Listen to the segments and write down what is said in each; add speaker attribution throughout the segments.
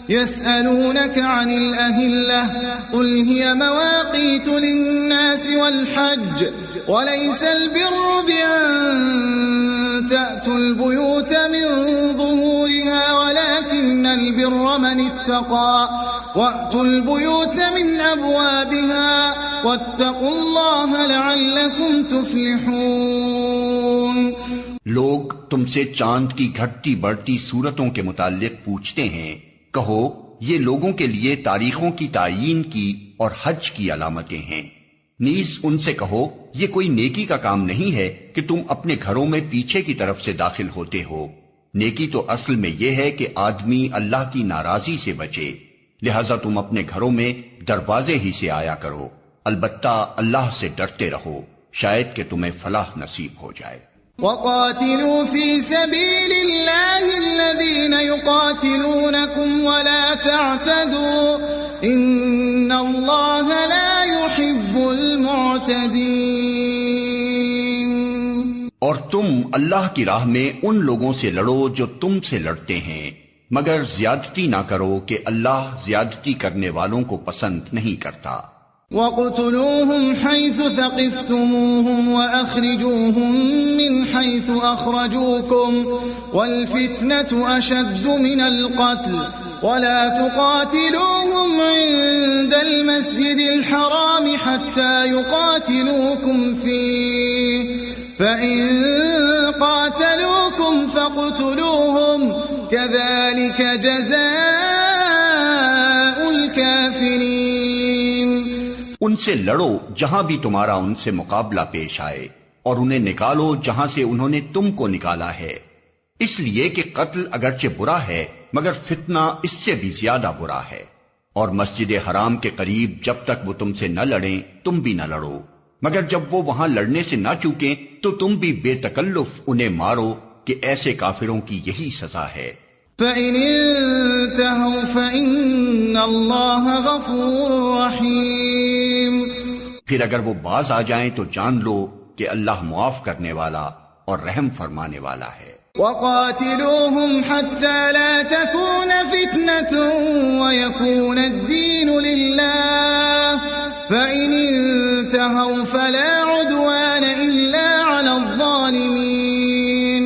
Speaker 1: يسألونك عن الأهلة قل هي مواقيت للناس والحج وليس البر بأن تأتوا البيوت من ظهورها ولكن البر من اتقى وأتوا البيوت من أبوابها واتقوا الله لعلكم تفلحون۔
Speaker 2: لوگ تم سے چاند کی گھٹتی بڑھتی صورتوں کے متعلق پوچھتے ہیں، کہو یہ لوگوں کے لیے تاریخوں کی تعیین کی اور حج کی علامتیں ہیں۔ نیز ان سے کہو یہ کوئی نیکی کا کام نہیں ہے کہ تم اپنے گھروں میں پیچھے کی طرف سے داخل ہوتے ہو، نیکی تو اصل میں یہ ہے کہ آدمی اللہ کی ناراضی سے بچے، لہذا تم اپنے گھروں میں دروازے ہی سے آیا کرو، البتہ اللہ سے ڈرتے رہو، شاید کہ تمہیں فلاح نصیب ہو جائے۔
Speaker 1: وَقَاتِلُوا فِي سَبِيلِ اللَّهِ الَّذِينَ يُقَاتِلُونَكُمْ وَلَا تَعْتَدُوا إِنَّ اللَّهَ لَا يُحِبُّ الْمُعْتَدِينَ۔
Speaker 2: اور تم اللہ کی راہ میں ان لوگوں سے لڑو جو تم سے لڑتے ہیں، مگر زیادتی نہ کرو کہ اللہ زیادتی کرنے والوں کو پسند نہیں کرتا۔
Speaker 1: وَاقْتُلُوهُمْ حَيْثُ ثَقِفْتُمُوهُمْ وَأَخْرِجُوهُمْ مِنْ حَيْثُ أَخْرَجُوكُمْ وَالْفِتْنَةُ أَشَدُّ مِنَ الْقَتْلِ وَلَا تُقَاتِلُوهُمْ عِندَ الْمَسْجِدِ الْحَرَامِ حَتَّى يُقَاتِلُوكُمْ فِيهِ فَإِن قَاتَلُوكُمْ فَاقْتُلُوهُمْ كَذَلِكَ جَزَاءُ الْكَافِرِينَ۔
Speaker 2: ان سے لڑو جہاں بھی تمہارا ان سے مقابلہ پیش آئے، اور انہیں نکالو جہاں سے انہوں نے تم کو نکالا ہے، اس لیے کہ قتل اگرچہ برا ہے مگر فتنہ اس سے بھی زیادہ برا ہے۔ اور مسجد حرام کے قریب جب تک وہ تم سے نہ لڑیں تم بھی نہ لڑو، مگر جب وہ وہاں لڑنے سے نہ چوکیں تو تم بھی بے تکلف انہیں مارو، کہ ایسے کافروں کی یہی سزا ہے۔
Speaker 1: فَإِنِ انتهوا فَإِنَّ اللَّهَ غَفُورٌ رَحِيمٌ۔
Speaker 2: پھر اگر وہ باز آ جائیں تو جان لو کہ اللہ معاف کرنے والا اور رحم فرمانے والا ہے۔
Speaker 1: وَقَاتِلُوهُمْ حَتَّى لَا تَكُونَ فِتْنَةٌ وَيَكُونَ الدِّينُ لِلَّهِ فَإِنِ انتهوا فَلَا عُدْوَانَ إِلَّا عَلَى الظَّالِمِينَ۔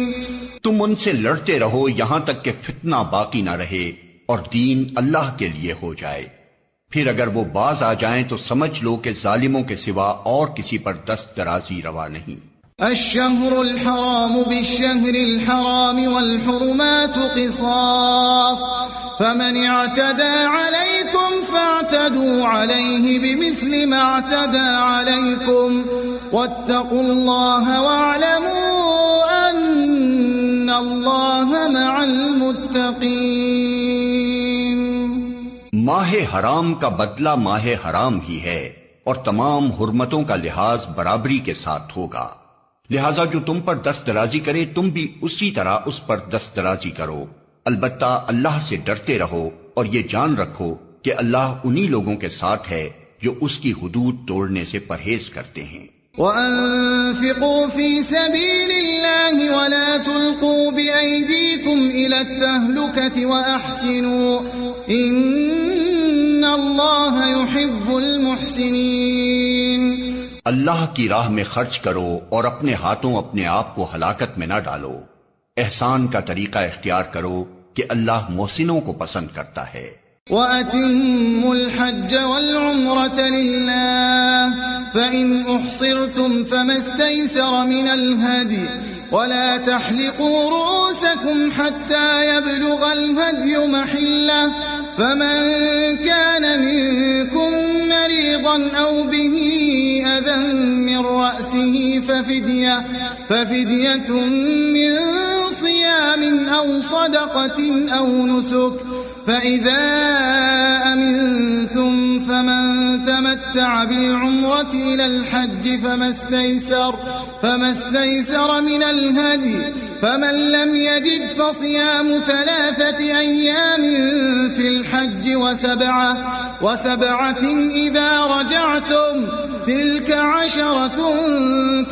Speaker 2: تم ان سے لڑتے رہو یہاں تک کہ فتنہ باقی نہ رہے اور دین اللہ کے لیے ہو جائے، پھر اگر وہ باز آ جائیں تو سمجھ لو کہ ظالموں کے سوا اور کسی پر دست درازی روا نہیں۔
Speaker 1: الشهر الحرام بالشهر الحرام والحرمات قصاص فمن اعتدى عليكم فاعتدوا عليه بمثل ما اعتدى عليكم واتقوا الله واعلموا ان الله مع المتقين۔
Speaker 2: ماہ حرام کا بدلہ ماہ حرام ہی ہے، اور تمام حرمتوں کا لحاظ برابری کے ساتھ ہوگا، لہذا جو تم پر دست درازی کرے تم بھی اسی طرح اس پر دست درازی کرو، البتہ اللہ سے ڈرتے رہو اور یہ جان رکھو کہ اللہ انہی لوگوں کے ساتھ ہے جو اس کی حدود توڑنے سے پرہیز کرتے ہیں۔
Speaker 1: وَأَنفِقُوا فِي سَبِيلِ اللَّهِ وَلَا تُلْقُوا بِأَيْدِيكُمْ إِلَى التَّهْلُكَةِ وَأَحْسِنُوا إِنَّ اللَّهَ يُحِبُّ الْمُحْسِنِينَ۔
Speaker 2: اللہ کی راہ میں خرچ کرو اور اپنے ہاتھوں اپنے آپ کو ہلاکت میں نہ ڈالو، احسان کا طریقہ اختیار کرو کہ اللہ محسنوں کو پسند کرتا ہے۔
Speaker 1: وَأَتِمُّوا الْحَجَّ وَالْعُمْرَةَ لِلَّهِ فَإِنْ أُحْصِرْتُمْ فَمَا اسْتَيْسَرَ مِنَ الْهَدْيِ وَلَا تَحْلِقُوا رُؤُوسَكُمْ حَتَّى يَبْلُغَ الْهَدْيُ مَحِلَّهُ فَمَنْ كَانَ مِنْكُمْ مَرِيضًا أَوْ بِهِ أَذًى مِنْ رَأْسِهِ فَفِدْيَةٌ مِنْ صِيَامٍ أَوْ صَدَقَةٍ أَوْ نُسُكٍ فَإِذَا أَمِنْتُمْ فَمَنْ تَمَتَّعَ بِالْعُمْرَةِ إِلَى الْحَجِّ فَمَا اسْتَيْسَرَ مِنَ الْهَدْيِ فَمَنْ لَمْ يَجِدْ فَصِيَامُ 3 أَيَّامٍ فِي الْحَجِّ وَسَبْعَةٍ إِذَا رَجَعْتُمْ تِلْكَ 10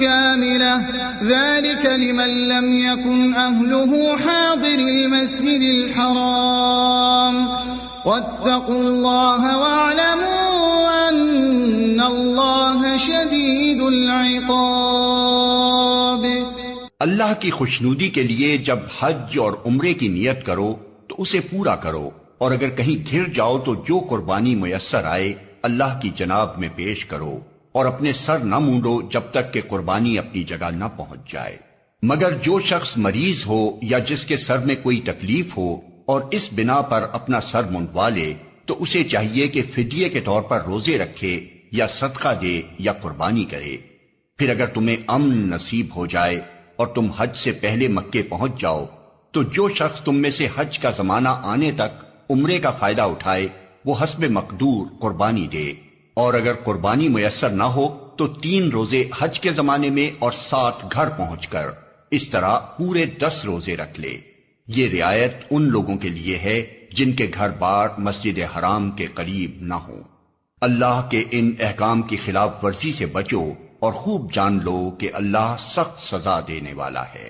Speaker 1: كَامِلَةٌ ذَلِكَ لِمَنْ لَمْ يَكُنْ أَهْلُهُ حَاضِرِ الْمَسْجِدِ الْحَرَامِ واتقوا الله واعلموا ان الله شدید العقاب۔
Speaker 2: اللہ کی خوشنودی کے لیے جب حج اور عمرے کی نیت کرو تو اسے پورا کرو، اور اگر کہیں گھر جاؤ تو جو قربانی میسر آئے اللہ کی جناب میں پیش کرو، اور اپنے سر نہ مونڈو جب تک کہ قربانی اپنی جگہ نہ پہنچ جائے، مگر جو شخص مریض ہو یا جس کے سر میں کوئی تکلیف ہو اور اس بنا پر اپنا سر منڈوا لے تو اسے چاہیے کہ فدیے کے طور پر روزے رکھے یا صدقہ دے یا قربانی کرے۔ پھر اگر تمہیں امن نصیب ہو جائے اور تم حج سے پہلے مکے پہنچ جاؤ تو جو شخص تم میں سے حج کا زمانہ آنے تک عمرے کا فائدہ اٹھائے وہ حسب مقدور قربانی دے، اور اگر قربانی میسر نہ ہو تو 3 روزے حج کے زمانے میں اور 7 گھر پہنچ کر، اس طرح پورے 10 روزے رکھ لے۔ یہ رعایت ان لوگوں کے لیے ہے جن کے گھر بار مسجد حرام کے قریب نہ ہوں۔ اللہ کے ان احکام کی خلاف ورزی سے بچو اور خوب جان لو کہ اللہ سخت سزا دینے والا ہے۔